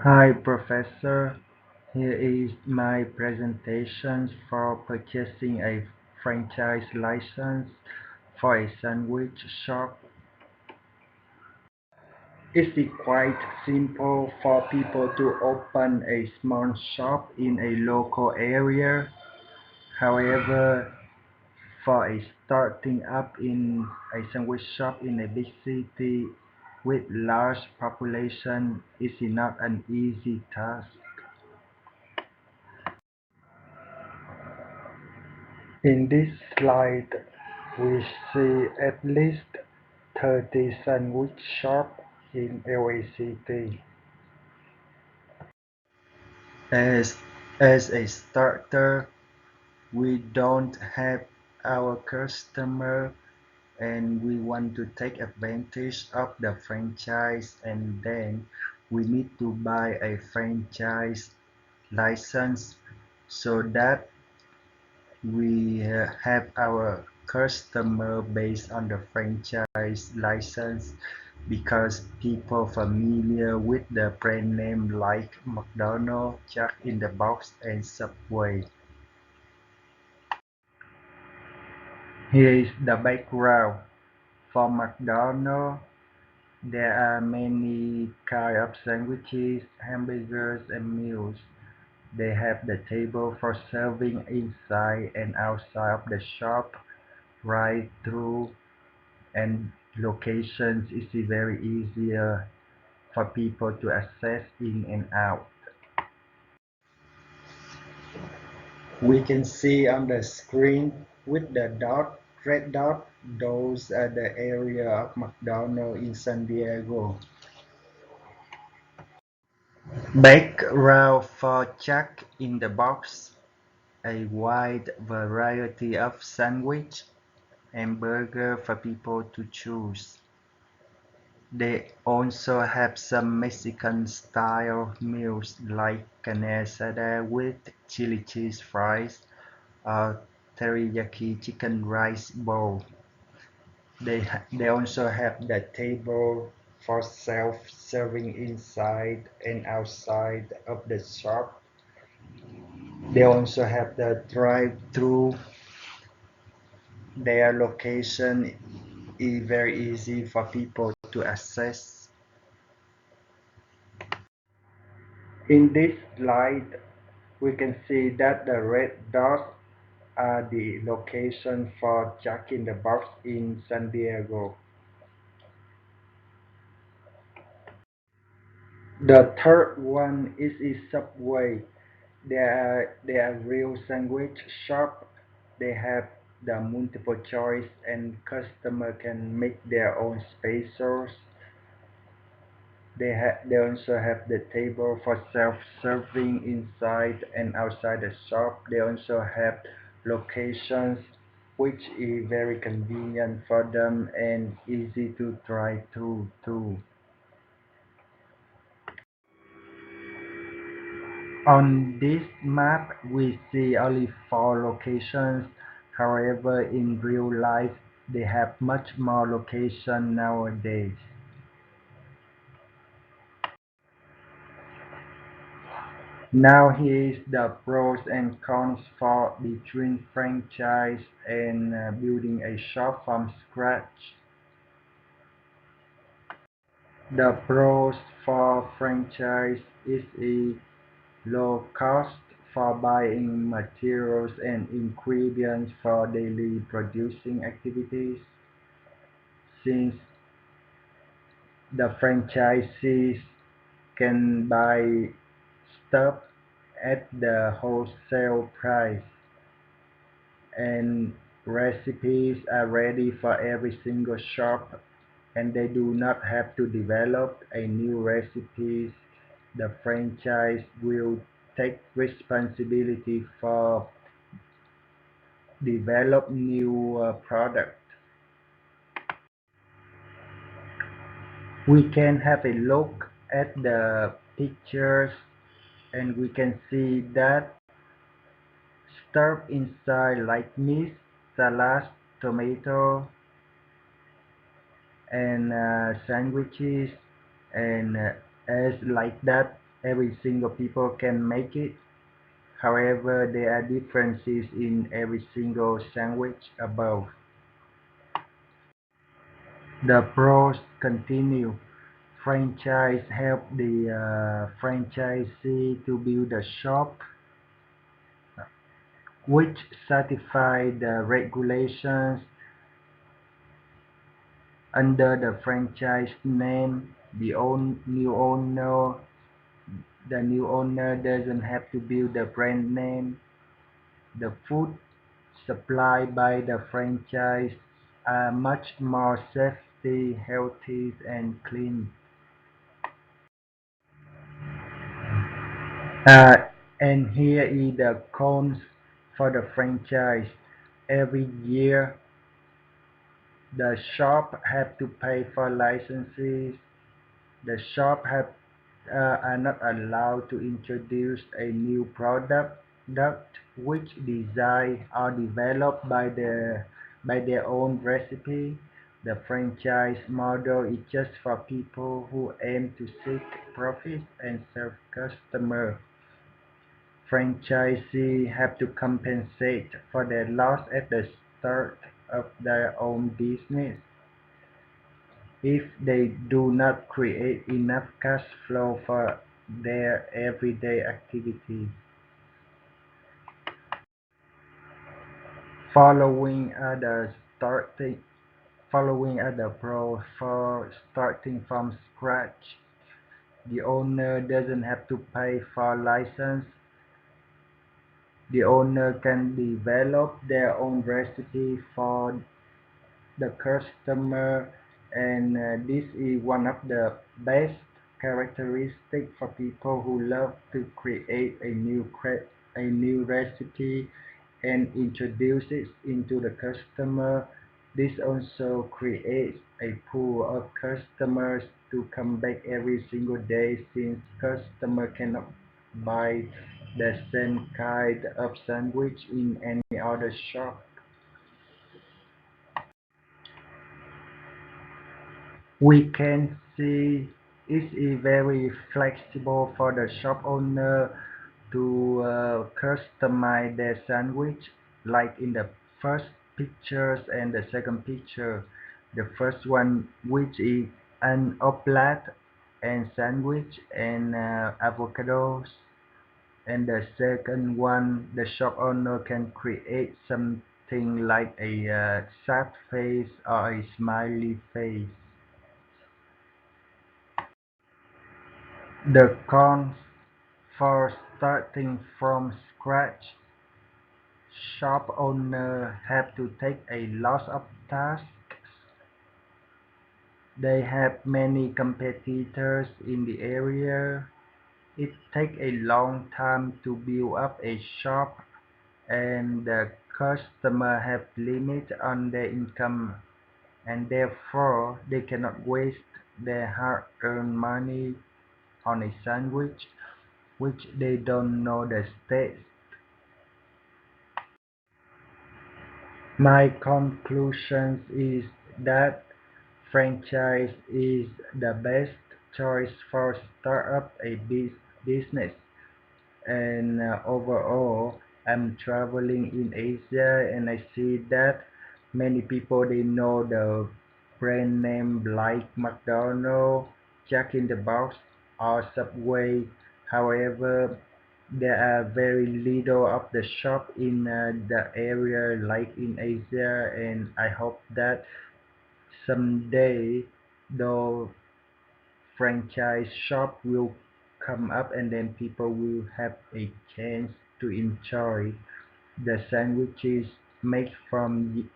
Hi Professor, here is my presentation for purchasing a franchise license for a sandwich shop. It's quite simple for people to open a small shop in a local area. However, for a starting up in a sandwich shop in a big city with large population is not an easy task. In this slide, we see at least 30 sandwich shops in LA City. As, as a starter, we don't have our customer and we want to take advantage of the franchise, and then we need to buy a franchise license so that we have our customer based on the franchise license because people familiar with the brand name like McDonald's, Jack in the Box, and Subway. Here is the background. For McDonald's, there are many kinds of sandwiches, hamburgers, and meals. They have the table for serving inside and outside of the shop, right through and locations is very easier for people to access in and out. We can see on the screen with the red dot, those are the area of McDonald's in San Diego. Background for Jack in the Box, a wide variety of sandwich and burger for people to choose. They also have some Mexican-style meals like carne asada with chili cheese fries or teriyaki chicken rice bowl. They also have the table for self-serving inside and outside of the shop. They also have the drive-through. Their location is very easy for people to access. In this slide, we can see that the red dots are the location for Jack in the Box in San Diego. The third one is Subway. They are real sandwich shop. They have the multiple choice and customer can make their own specials. They also have the table for self-serving inside and outside the shop. They also have locations which is very convenient for them and easy to drive to too. On this map we see only 4 locations. However, in real life they have much more locations nowadays. Now here is the pros and cons for between franchise and building a shop from scratch. The pros for franchise is a low cost for buying materials and ingredients for daily producing activities, since the franchisees can buy stuff at the wholesale price and recipes are ready for every single shop and they do not have to develop a new recipes. The franchise will take responsibility for develop new product. We can have a look at the pictures and we can see that stuff inside like meat, salad, tomato, and sandwiches and as like that Every single people can make it. However, there are differences in every single sandwich above. The pros continue. Franchise help the franchisee to build a shop which satisfy the regulations under the franchise name. The new owner doesn't have to build the brand name. The food supplied by the franchise are much more safety, healthy, and clean. Uh, and here is the cons for the franchise. Every year, the shop have to pay for licenses. The shop are not allowed to introduce a new product which designed or developed by their own recipe. The franchise model is just for people who aim to seek profit and serve customers. Franchisees have to compensate for their loss at the start of their own business if they do not create enough cash flow for their everyday activities. Following are the starting Following are the pros for starting from scratch. The owner doesn't have to pay for license. The owner can develop their own recipe for the customer, and this is one of the best characteristics for people who love to create a new recipe and introduce it into the customer. This also creates a pool of customers to come back every single day since customer cannot buy the same kind of sandwich in any other shop. We can see it is very flexible for the shop owner to customize their sandwich, like in the first pictures and the second picture. The first one, which is an omelette and sandwich and avocados, and the second one, the shop owner can create something like a sad face or a smiley face. The cons for starting from scratch: shop owners have to take a lot of tasks. They have many competitors in the area. It takes a long time to build up a shop, and the customer have limit on their income, and therefore they cannot waste their hard-earned money on a sandwich which they don't know the taste. My conclusion is that franchise is the best choice for startup a business. And overall, I'm traveling in Asia and I see that many people they know the brand name like McDonald's, Jack in the Box, or Subway. However, there are very little of the shop in the area like in Asia, and I hope that someday the franchise shop will come up and then people will have a chance to enjoy the sandwiches made from